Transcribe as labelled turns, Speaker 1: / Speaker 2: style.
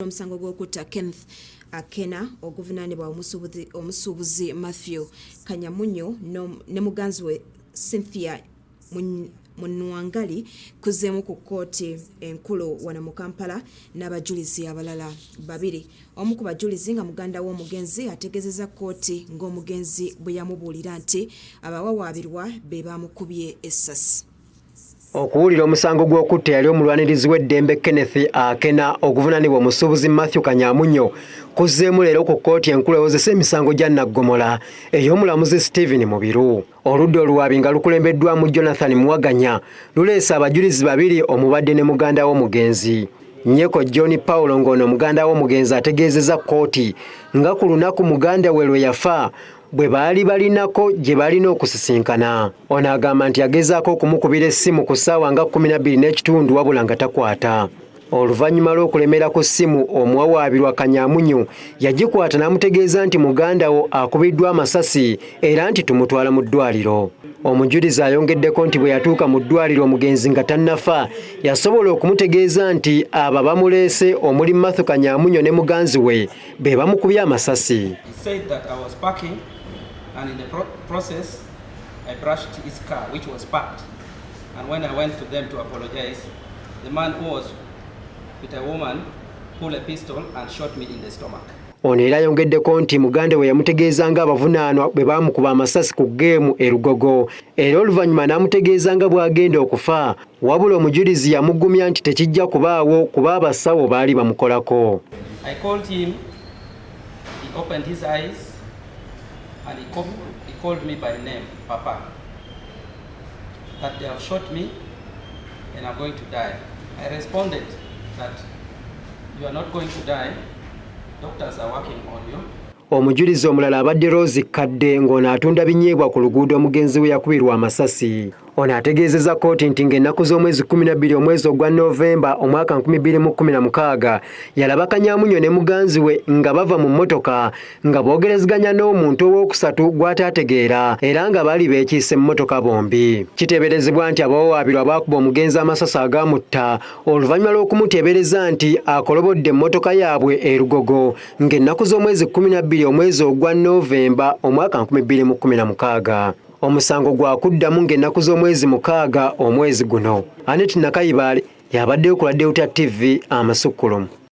Speaker 1: Omusango gw'okutta Kenneth Akena oguvunaanibwa omusuubuzi Matthew Kanyamunyu ne muganzi we Cynthia Munwangali kuzeemu ku kkooti enkulu wano mu Kampala n'abajulizi abalala babiri. Omu ku bajulizi nga muganda w'omugenzi ategeezezza kkooti ng'omugenzi bwe yamubuulira nti abawawaabirwa be bamukubye essasi.
Speaker 2: Okuwulira omusango gw'okutta yali omulwanirizi w'eddembe Kenneth Akena oguvunaanibwa omusuubuzi Matthew Kanyamunyu kuzzeemu leero ku kkooti enkulu ewozesa emisango gya Nnaggommola ey'omulamuzi Stephen Mubiru. Oludda oluwaabi nga lukulembeddwamu Jonathan Muwaganya luleese abajulizi babiri omubadde ne muganda w'omugenzi. Nnyeko John Paulo ng'ono muganda w'omugenzi ategeezezza kkooti nga ku lunaku muganda we lwe yafa bwe baali balinako gye balina okusisinkana. Ono agamba nti yagezaako okumukubira essimu ku ssaawa nga 12:30 wabula nga takwata. Oluvannyuma lw'okulemera ku ssimu omuwawaabirwa Kanyamunyu yagikwata n'amutegeeza nti muganda wo akubiddwa amasasi era nti tumutwala mu ddwaliro. Omujulizi ayongeddeko nti bwe yatuuka mu ddwaliro omugenzi nga tannafa yasobola okumutegeeza nti abo bamuleese omuli Matthew Kanyamunyu ne muganzi we be bamukubye amasasi.
Speaker 3: And in the process, I brushed his car, which was parked. And when I went to them to apologize, the man who was with a woman pulled a pistol and shot me in the stomach.
Speaker 2: Ono era ayongeddeko nti muganda we yamutegeeza nga abavunaanwa bwe baamukuba amasasi ku geemu e Lugogo. Era oluvannyuma n'amutegeeza nga bw'agenda okufa, wabula omujulizi yamugumya nti tekijja kubaawo kuba abasawo baali bamukolako.
Speaker 3: I called him, he opened his eyes, and he called me by name, Papa, that they have shot me and I'm going to die. I responded that you are not going to die, doctors are working on you.
Speaker 2: Omujulizi omulala abadde Rose Kadde ng'ono atunda binyeebwa ku luguudo omugenzi we yakubirwa amasasi. Ono ategeezezza kkooti nti ng'ennaku z'omwezi 12 omwezi ogwa Novemba omwaka 2016 yalaba Kanyamunyu ne muganzi we nga bava mu mmotoka nga boogereziganya n'omuntu owookusatu gw'ataategeera era nga baali beekiise mu mmotoka bombi. Kiteeberezebwa nti abawawaabirwa baakuba omugenzi amasasi agaamutta oluvannyuma lw'okumuteebereza nti akolobodde emmotoka yaabwe e Lugogo ng'ennaku z'omwezi 12 omwezi ogwa Novemba omwaka 2016. Omusango gwakuddamu ng'ennaku z'omwezi 6 omwezi guno. Annette Nakayibale yabaddeyo ku Delta TV Amasukkulumu.